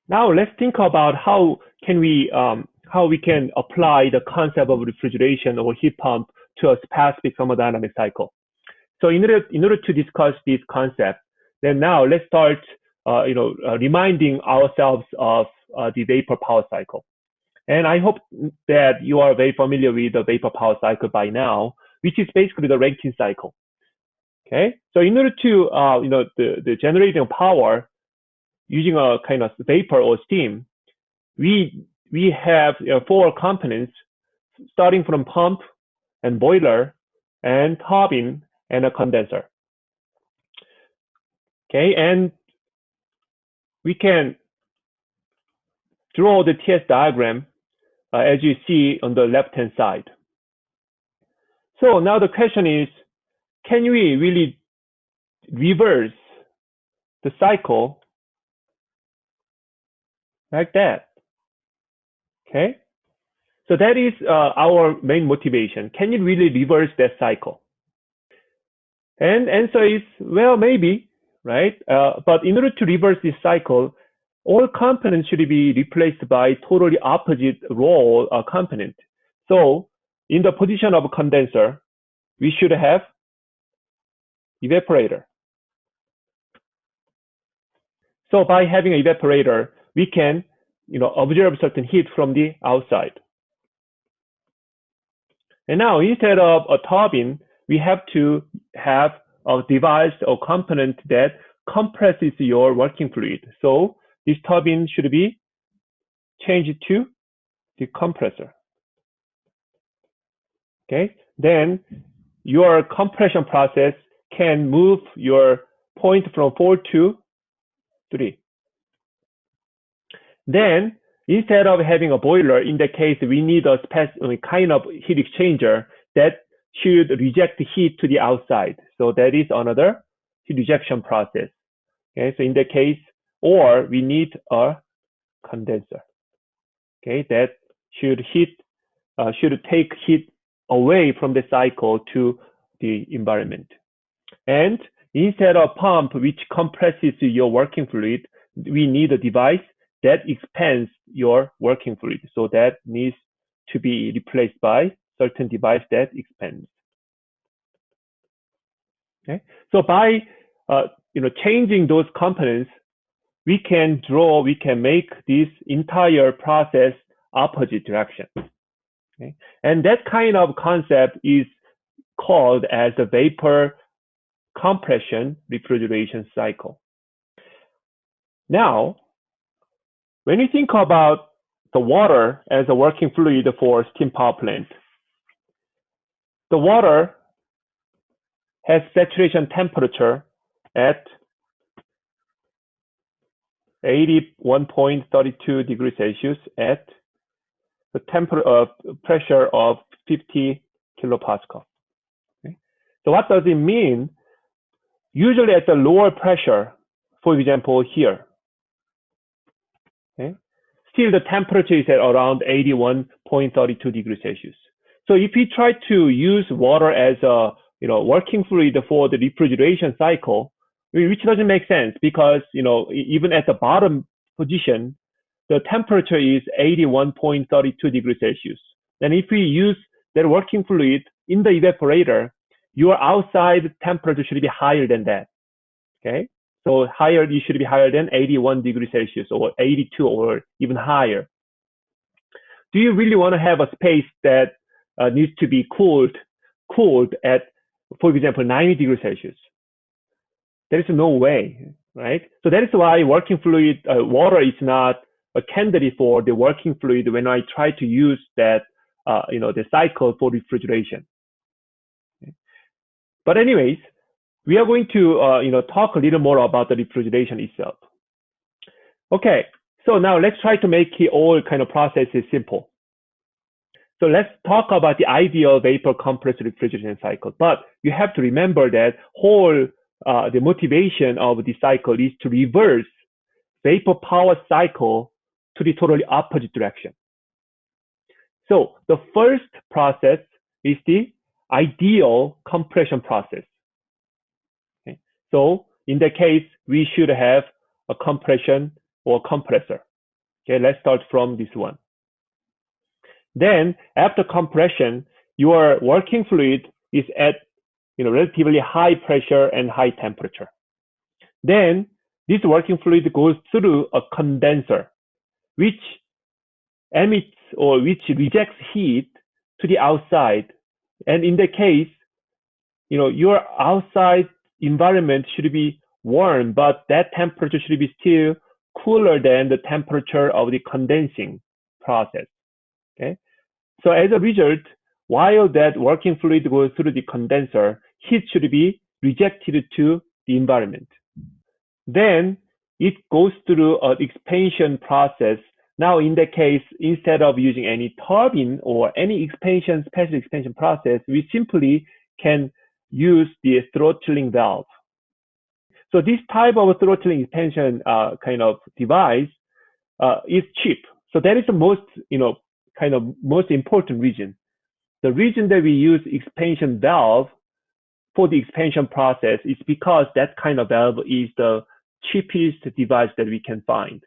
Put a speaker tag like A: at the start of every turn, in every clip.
A: Now let's think about how we can apply the concept of refrigeration or heat pump to a specific thermodynamic cycle. So in order to discuss this concept, then now let's start reminding ourselves of the vapor power cycle. And I hope that you are very familiar with the vapor power cycle by now, which is basically the Rankine cycle. Okay, so in order to the generating power using a kind of vapor or steam, we have four components starting from pump and boiler and turbine and a condenser. Okay, and we can draw the TS diagram as you see on the left-hand side. So now the question is, can we really reverse the cycle like that? Okay, so that is our main motivation. Can you really reverse that cycle? And answer is, well, maybe, right? But in order to reverse this cycle, all components should be replaced by totally opposite role component. So in the position of a condenser, we should have evaporator. So by having an evaporator, we can observe certain heat from the outside. And now instead of a turbine, we have to have a device or component that compresses your working fluid. So this turbine should be changed to the compressor. Okay, then your compression process can move your point from 4 to 3. Then instead of having a boiler, in that case, we need a specific kind of heat exchanger that should reject heat to the outside. So that is another heat rejection process. Okay, so in that case, or we need a condenser. Okay, that should take heat away from the cycle to the environment. And instead of pump, which compresses your working fluid, we need a device that expands your working fluid. So that needs to be replaced by certain device that expands. Okay, so by changing those components, we can make this entire process opposite direction. Okay, and that kind of concept is called as the vapor compression refrigeration cycle. Now, when you think about the water as a working fluid for steam power plant, the water has saturation temperature at 81.32 degrees Celsius at the pressure of 50 kilopascal. Okay. So what does it mean? Usually at the lower pressure, for example, here, okay, still the temperature is at around 81.32 degrees Celsius. So if we try to use water as a working fluid for the refrigeration cycle, which doesn't make sense because even at the bottom position, the temperature is 81.32 degrees Celsius. And if we use that working fluid in the evaporator, your outside temperature should be higher than that. Okay, so you should be higher than 81 degrees Celsius or 82 or even higher. Do you really want to have a space that needs to be cooled at, for example, 90 degrees Celsius? There is no way, right? So that is why working fluid, water is not a candidate for the working fluid when I try to use that, the cycle for refrigeration. Okay. But anyways, we are going to, talk a little more about the refrigeration itself. Okay, so now let's try to make it all kind of processes simple. So let's talk about the ideal vapor compressed refrigeration cycle. But you have to remember that the motivation of the cycle is to reverse vapor power cycle to the totally opposite direction. So the first process is the ideal compression process. Okay. So in that case, we should have a compression or compressor. Okay, let's start from this one. Then after compression, your working fluid is at relatively high pressure and high temperature. Then this working fluid goes through a condenser, which emits or which rejects heat to the outside. And in that case, your outside environment should be warm, but that temperature should be still cooler than the temperature of the condensing process. Okay. So as a result, while that working fluid goes through the condenser, heat should be rejected to the environment. Then it goes through an expansion process. Now, in that case, instead of using any turbine or any special expansion process, we simply can use the throttling valve. So this type of throttling expansion kind of device is cheap. So that is the most, most important reason. The reason that we use expansion valve for the expansion process is because that kind of valve is the cheapest device that we can find.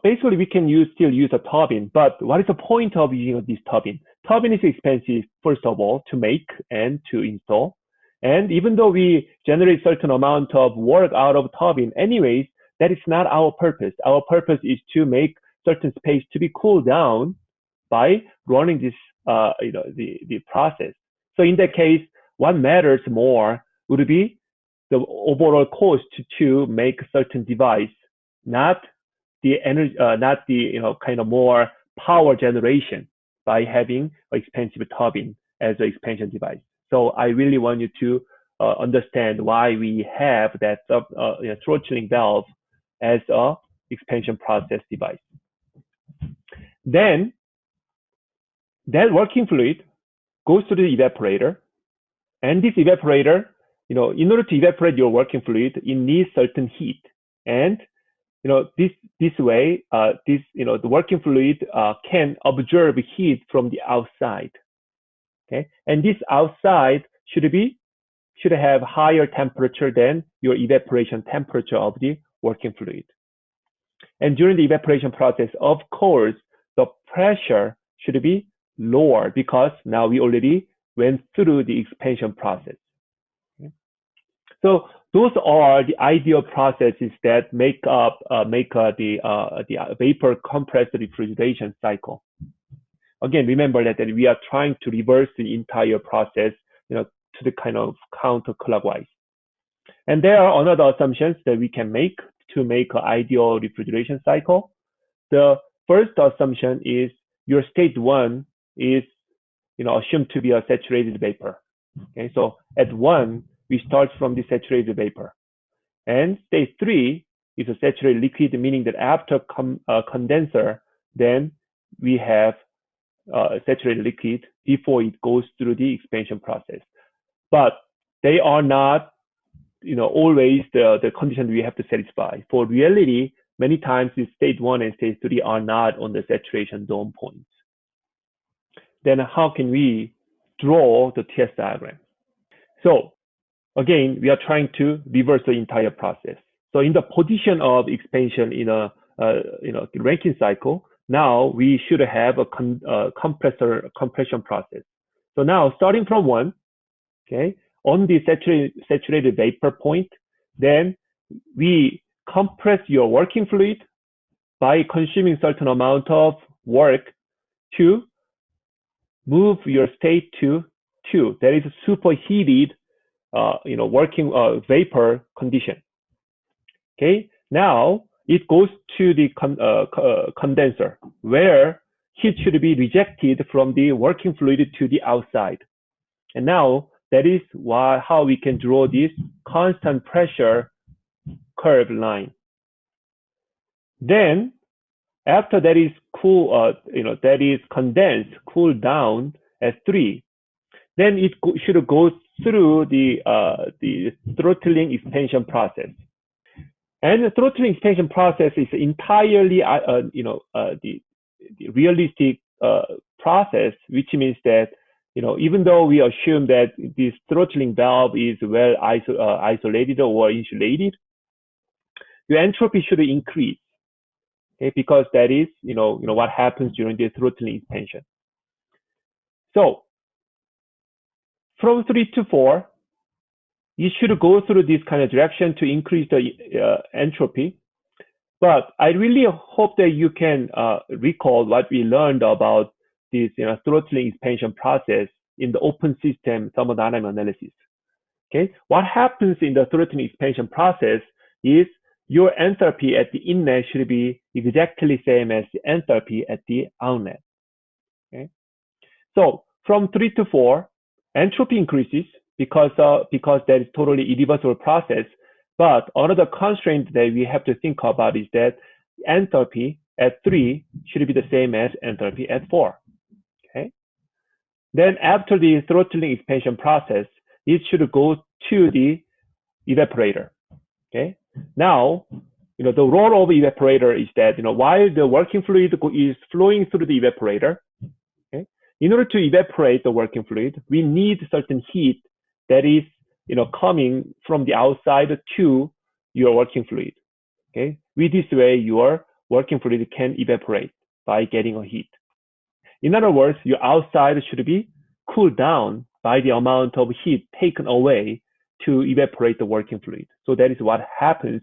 A: Basically, we can still use a turbine, but what is the point of using this turbine? Turbine is expensive, first of all, to make and to install. And even though we generate certain amount of work out of turbine, anyways, that is not our purpose. Our purpose is to make certain space to be cooled down by running this, the process. So in that case, what matters more would be the overall cost to make a certain device, not the energy, not the kind of more power generation by having an expensive turbine as an expansion device. So I really want you to understand why we have that throttling valve as a expansion process device. Then that working fluid goes to the evaporator, and this evaporator, in order to evaporate your working fluid, it needs certain heat, and this way, the working fluid can absorb heat from the outside. Okay, and this outside should have higher temperature than your evaporation temperature of the working fluid. And during the evaporation process, of course, the pressure should be lower because now we already went through the expansion process. Okay? So those are the ideal processes that make the vapor compressed refrigeration cycle. Again, remember that we are trying to reverse the entire process, to the kind of counterclockwise. And there are another assumptions that we can make to make an ideal refrigeration cycle. The first assumption is your state 1 is, assumed to be a saturated vapor. Okay, so at 1, we start from the saturated vapor. And state 3 is a saturated liquid, meaning that after condenser, then we have saturated liquid before it goes through the expansion process. But they are not, always the condition we have to satisfy. For reality, many times the state 1 and state 3 are not on the saturation zone points. Then how can we draw the TS diagram? So again, we are trying to reverse the entire process. So in the position of expansion in a Rankine cycle, now we should have a compression process. So now starting from 1, okay, on the saturated vapor point, then we compress your working fluid by consuming certain amount of work to move your state to 2. That is a superheated, working vapor condition. Okay, now it goes to the condenser where heat should be rejected from the working fluid to the outside. And now that is how we can draw this constant pressure curve line. Then after that is that is condensed, cooled down at 3, then it should go through the throttling expansion process. And the throttling expansion process is entirely, the realistic process, which means that, even though we assume that this throttling valve is well isolated or insulated, your entropy should increase. okay, because that is, what happens during the throttling expansion. So from 3 to 4, you should go through this kind of direction to increase the entropy. But I really hope that you can recall what we learned about this throttling expansion process in the open system thermodynamic analysis. Okay, what happens in the throttling expansion process is your enthalpy at the inlet should be exactly same as the enthalpy at the outlet. Okay, so from 3 to 4, entropy increases because that is totally irreversible process. But another constraint that we have to think about is that enthalpy at 3 should be the same as enthalpy at 4. Okay. Then after the throttling expansion process, it should go to the evaporator. Okay. Now, the role of evaporator is that while the working fluid is flowing through the evaporator, okay, in order to evaporate the working fluid, we need certain heat that is coming from the outside to your working fluid. Okay, with this way, your working fluid can evaporate by getting a heat. In other words, your outside should be cooled down by the amount of heat taken away to evaporate the working fluid. So that is what happens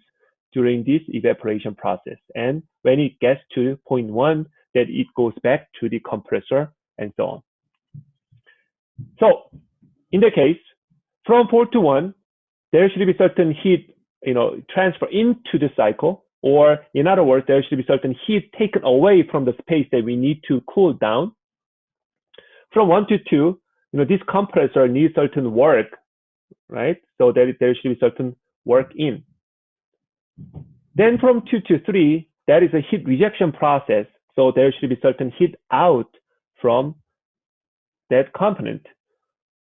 A: during this evaporation process. And when it gets to 0.1, that it goes back to the compressor and so on. So in the case, from 4 to 1, there should be certain heat transfer into the cycle, or in other words, there should be certain heat taken away from the space that we need to cool down. From 1 to 2, this compressor needs certain work, right? So that there should be certain work in. Then from 2 to 3, that is a heat rejection process. So there should be certain heat out from that component.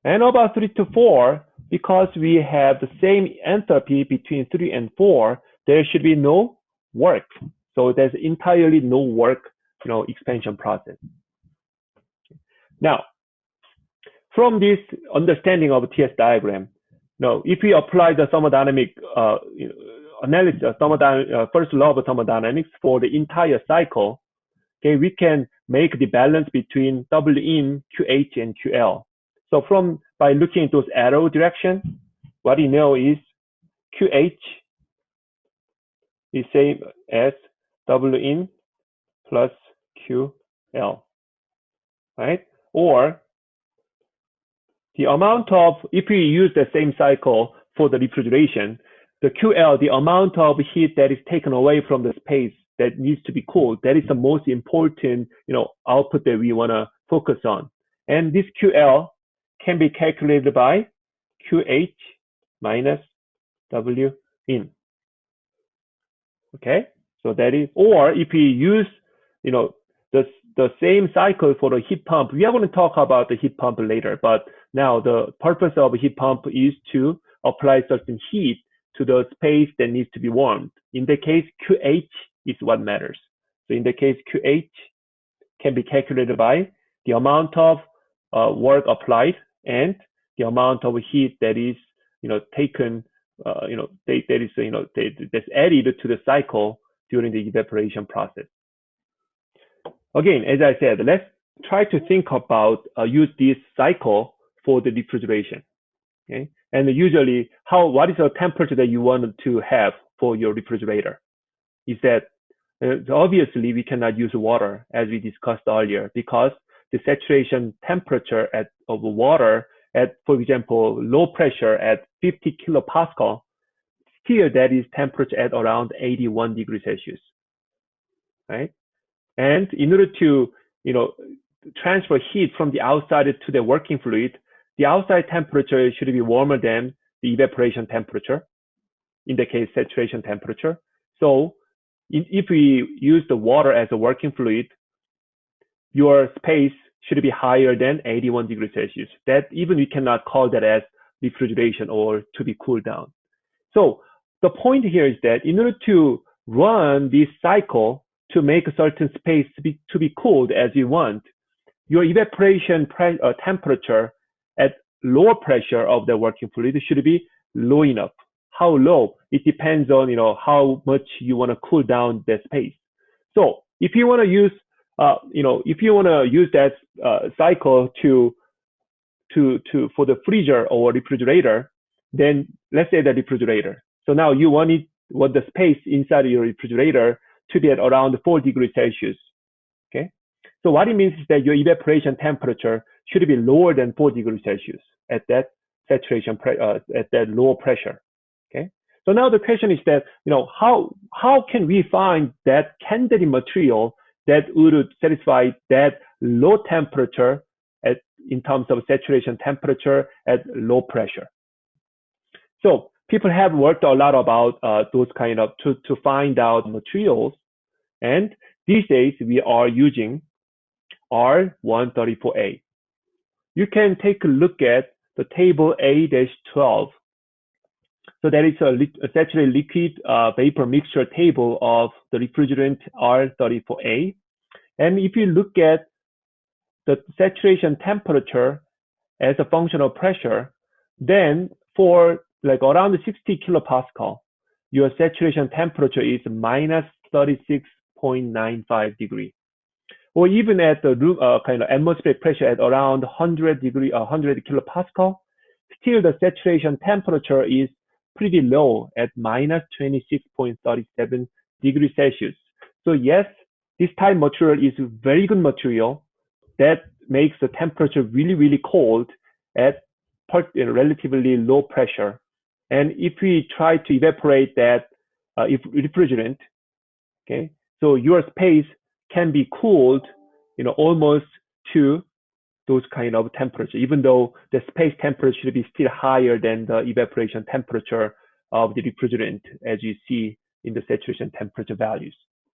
A: And about 3 to 4, because we have the same enthalpy between 3 and 4, there should be no work. So there's entirely no work, expansion process. Now, from this understanding of TS diagram, now if we apply the thermodynamic analysis, first law of thermodynamics for the entire cycle, okay, we can make the balance between W in, QH, and QL. So by looking at those arrow direction, what you know is QH is same as W in plus QL, right? Or the amount of, if we use the same cycle for the refrigeration, the QL, the amount of heat that is taken away from the space that needs to be cooled, that is the most important, output that we want to focus on. And this QL can be calculated by QH minus W in. Okay, so that is, or if we use, the same cycle for the heat pump, we are going to talk about the heat pump later, but now the purpose of a heat pump is to apply certain heat to the space that needs to be warmed. In the case, QH is what matters. So in the case, QH can be calculated by the amount of work applied and the amount of heat that is, taken, that's added to the cycle during the evaporation process. Again, as I said, let's try to think about use this cycle for the refrigeration. Okay, and usually, what is the temperature that you want to have for your refrigerator? Is that obviously we cannot use water as we discussed earlier because the saturation temperature of water at, for example, low pressure at 50 kilopascal, here that is temperature at around 81 degrees Celsius, right? And in order to, transfer heat from the outside to the working fluid, the outside temperature should be warmer than the evaporation temperature, in the case saturation temperature. So if we use the water as a working fluid, your space should be higher than 81 degrees Celsius. That even we cannot call that as refrigeration or to be cooled down. So the point here is that in order to run this cycle to make a certain space to be cooled as you want, your evaporation temperature at lower pressure of the working fluid should be low enough. How low? It depends on how much you want to cool down the space. So if you want to use, if you want to use that cycle for the freezer or refrigerator, then let's say the refrigerator. So now you want the space inside your refrigerator to be at around 4 degrees Celsius. Okay. So what it means is that your evaporation temperature should be lower than 4 degrees Celsius at that saturation at that lower pressure. Okay. So now the question is that, how can we find that candidate material that would satisfy that low temperature in terms of saturation temperature at low pressure? So people have worked a lot about those kind of to find out materials, and these days we are using R134A. You can take a look at the table A-12. So that is a saturated liquid vapor mixture table of the refrigerant R34A. And if you look at the saturation temperature as a function of pressure, then for like around 60 kilopascal, your saturation temperature is minus 36.95 degrees. Or even at the room kind of atmospheric pressure at around 100 kilopascal, still the saturation temperature is pretty low at minus 26.37 degrees Celsius. So yes, this type of material is a very good material that makes the temperature really, really cold at relatively low pressure. And if we try to evaporate that refrigerant, okay, so your space can be cooled, almost to those kind of temperature, even though the space temperature should be still higher than the evaporation temperature of the refrigerant, as you see in the saturation temperature values.